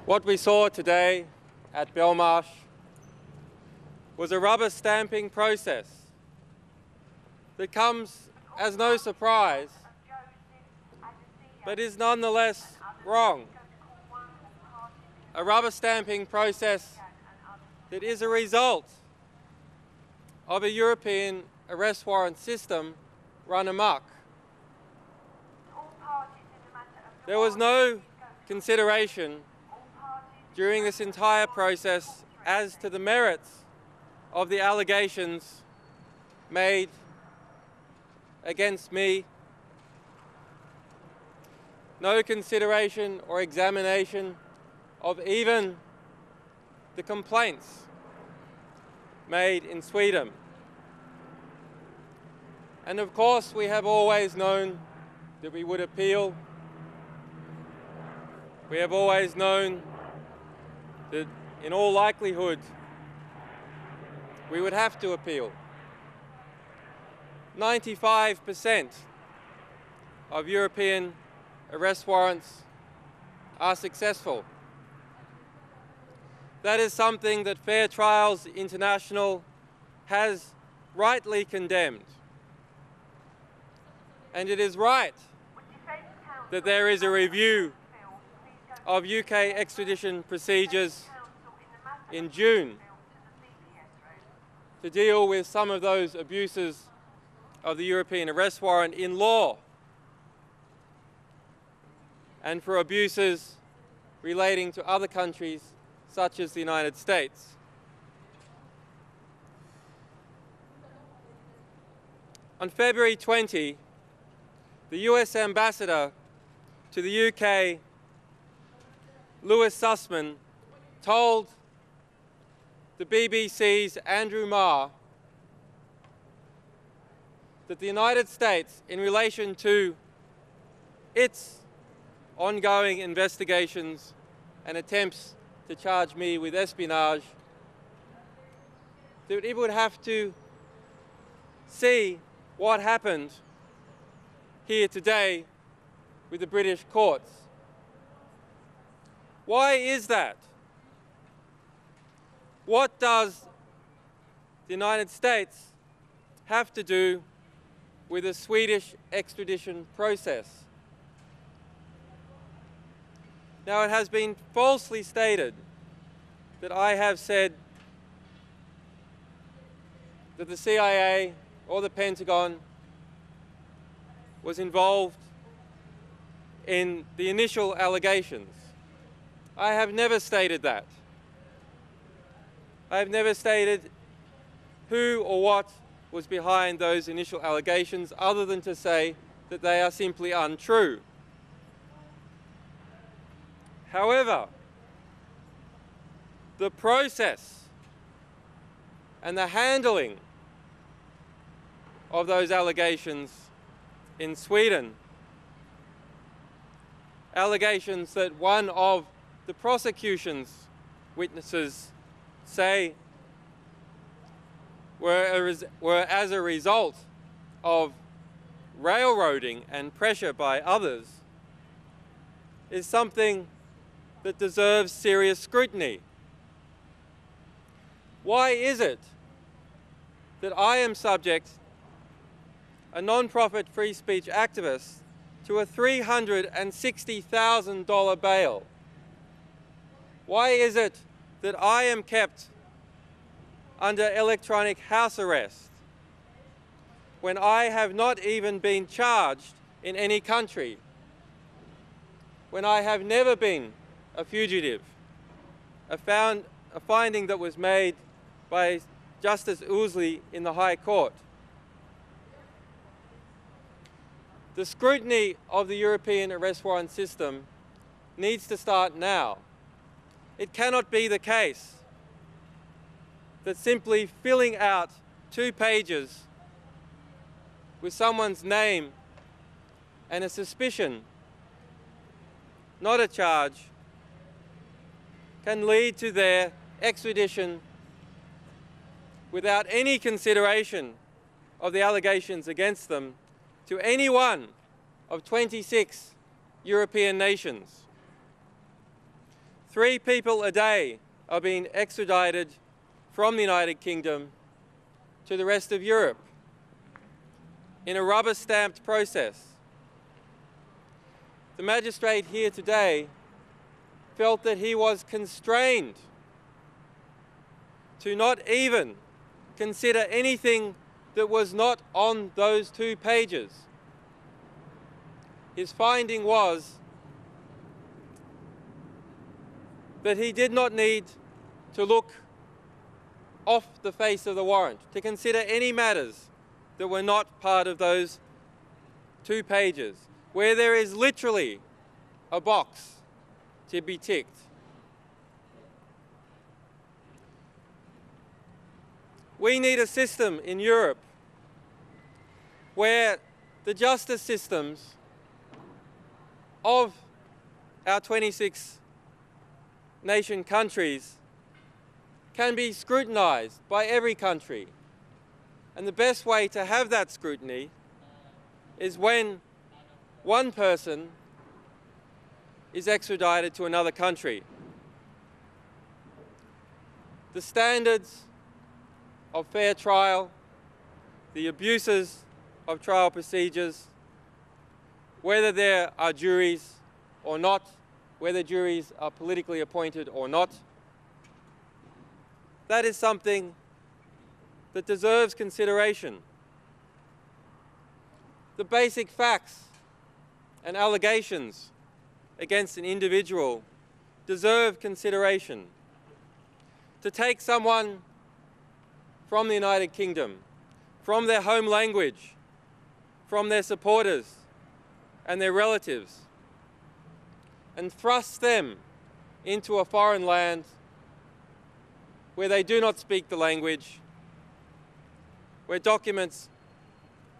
What we saw today at Belmarsh was a rubber stamping process that comes as no surprise, but is nonetheless wrong. A rubber stamping process that is a result of a European arrest warrant system run amok. There was no consideration during this entire process as to the merits of the allegations made against me. No consideration or examination of even the complaints made in Sweden. And of course, we have always known that we would appeal. We have always known that in all likelihood we would have to appeal. 95% of European arrest warrants are successful. That is something that Fair Trials International has rightly condemned. And it is right that there is a review of UK extradition procedures in June to deal with some of those abuses of the European arrest warrant in law and for abuses relating to other countries such as the United States. On February 20, the US ambassador to the UK, Lewis Sussman, told the BBC's Andrew Marr that the United States, in relation to its ongoing investigations and attempts to charge me with espionage, that it would have to see what happened here today with the British courts. Why is that? What does the United States have to do with the Swedish extradition process? Now, it has been falsely stated that I have said that the CIA or the Pentagon was involved in the initial allegations. I have never stated that. I have never stated who or what was behind those initial allegations, other than to say that they are simply untrue. However, the process and the handling of those allegations in Sweden, allegations that one of the prosecution's witnesses say were as a result of railroading and pressure by others, is something that deserves serious scrutiny. Why is it that I am subject, a non-profit free speech activist, to a $360,000 bail? Why is it that I am kept under electronic house arrest when I have not even been charged in any country, when I have never been a fugitive? A finding that was made by Justice Ousley in the High Court. The scrutiny of the European arrest warrant system needs to start now. It cannot be the case that simply filling out 2 pages with someone's name and a suspicion, not a charge, can lead to their extradition without any consideration of the allegations against them to any one of 26 European nations. 3 people a day are being extradited from the United Kingdom to the rest of Europe in a rubber-stamped process. The magistrate here today felt that he was constrained to not even consider anything that was not on those 2 pages. His finding was that he did not need to look off the face of the warrant to consider any matters that were not part of those 2 pages, where there is literally a box to be ticked. We need a system in Europe where the justice systems of our 26 nation countries can be scrutinised by every country. And the best way to have that scrutiny is when one person is extradited to another country. The standards of fair trial, the abuses of trial procedures, whether there are juries or not, whether juries are politically appointed or not, that is something that deserves consideration. The basic facts and allegations against an individual deserve consideration. To take someone from the United Kingdom, from their home language, from their supporters and their relatives, and thrust them into a foreign land where they do not speak the language, where documents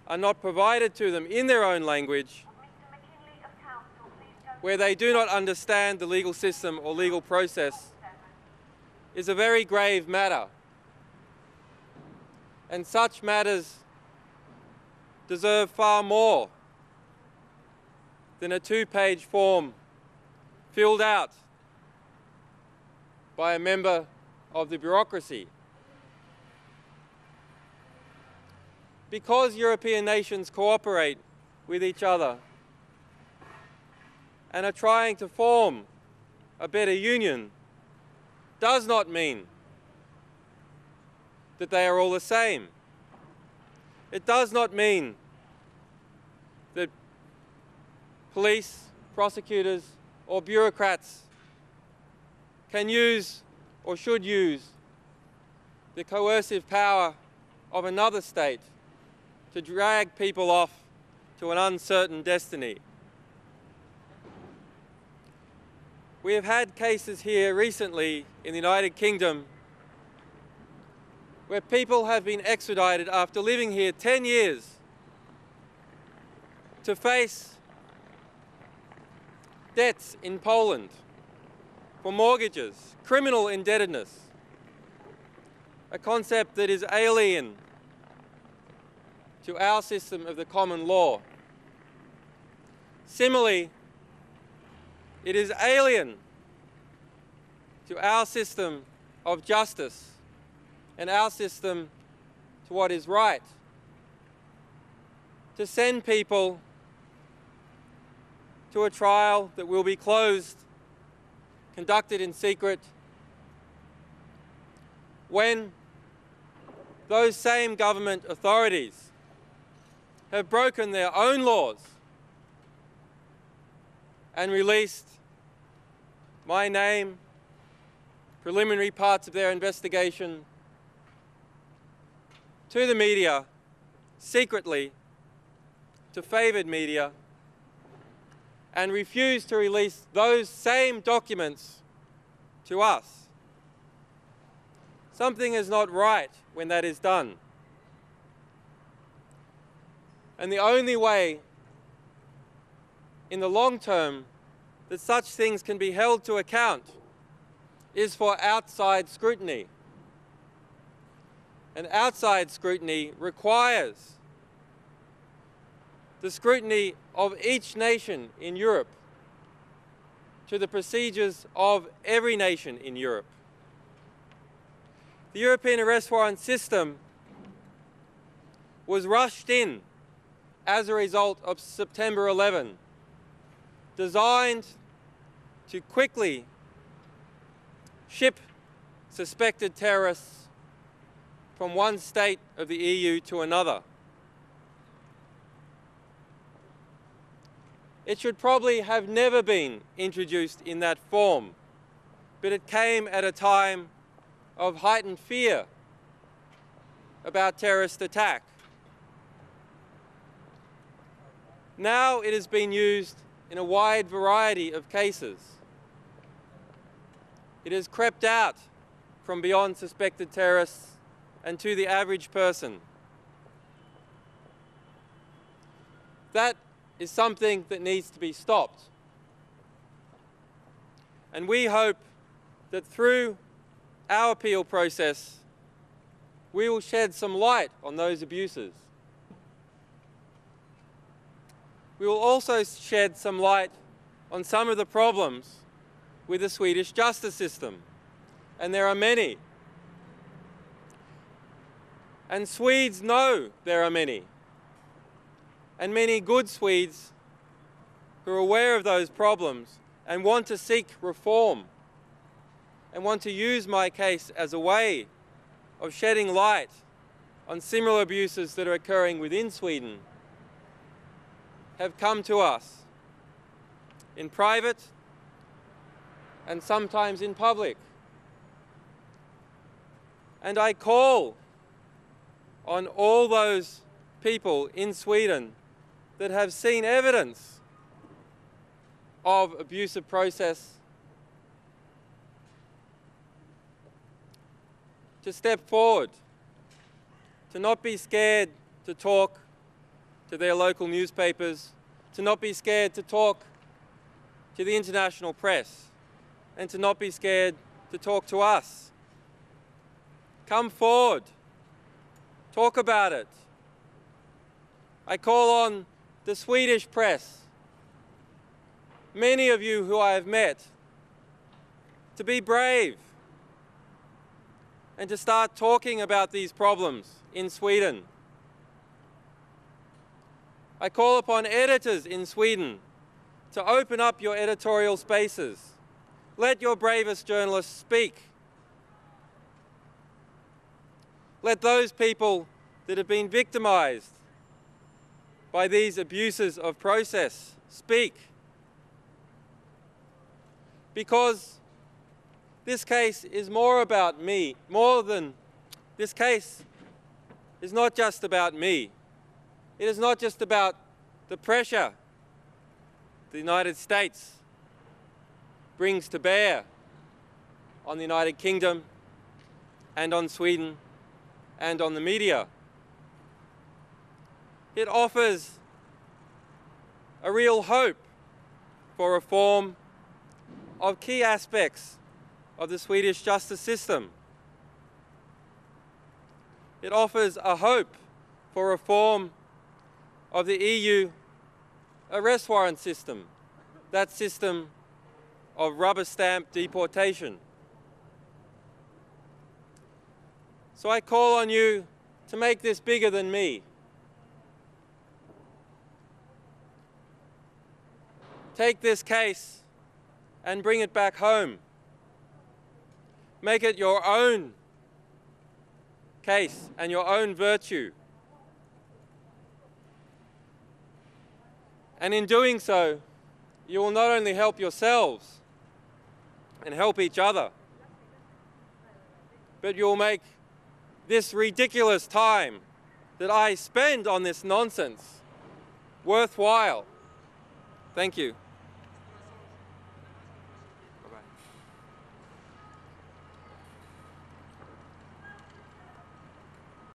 are not provided to them in their own language, where they do not understand the legal system or legal process, is a very grave matter. And such matters deserve far more than a 2-page form filled out by a member of the bureaucracy. Because European nations cooperate with each other and are trying to form a better union, does not mean that they are all the same. It does not mean that police, prosecutors, or bureaucrats can use or should use the coercive power of another state to drag people off to an uncertain destiny. We have had cases here recently in the United Kingdom where people have been extradited after living here 10 years to face debts in Poland for mortgages, criminal indebtedness, a concept that is alien to our system of the common law. Similarly, it is alien to our system of justice and our system to what is right to send people to a trial that will be closed, conducted in secret, when those same government authorities have broken their own laws and released my name, preliminary parts of their investigation to the media, secretly, to favoured media, and refused to release those same documents to us. Something is not right when that is done. And the only way in the long term that such things can be held to account is for outside scrutiny. And outside scrutiny requires the scrutiny of each nation in Europe to the procedures of every nation in Europe. The European arrest warrant system was rushed in as a result of September 11, designed to quickly ship suspected terrorists from one state of the EU to another. It should probably have never been introduced in that form, but it came at a time of heightened fear about terrorist attack. Now it has been used in a wide variety of cases. It has crept out from beyond suspected terrorists and to the average person. That is something that needs to be stopped. And we hope that through our appeal process, we will shed some light on those abuses. We will also shed some light on some of the problems with the Swedish justice system, and there are many. And Swedes know there are many. And many good Swedes who are aware of those problems and want to seek reform and want to use my case as a way of shedding light on similar abuses that are occurring within Sweden have come to us in private and sometimes in public. And I call on all those people in Sweden that have seen evidence of abusive process to step forward, to not be scared to talk to their local newspapers, to not be scared to talk to the international press, and to not be scared to talk to us. Come forward, talk about it. I call on the Swedish press, many of you who I have met, to be brave and to start talking about these problems in Sweden. I call upon editors in Sweden to open up your editorial spaces. Let your bravest journalists speak. Let those people that have been victimized by these abuses of process speak. Because this case is more about me, this case is not just about me. It is not just about the pressure the United States brings to bear on the United Kingdom and on Sweden and on the media. It offers a real hope for reform of key aspects of the Swedish justice system. It offers a hope for reform of the EU arrest warrant system, that system of rubber stamp deportation. So I call on you to make this bigger than me. Take this case and bring it back home. Make it your own case and your own virtue. And in doing so, you will not only help yourselves and help each other, but you will make this ridiculous time that I spend on this nonsense worthwhile. Thank you.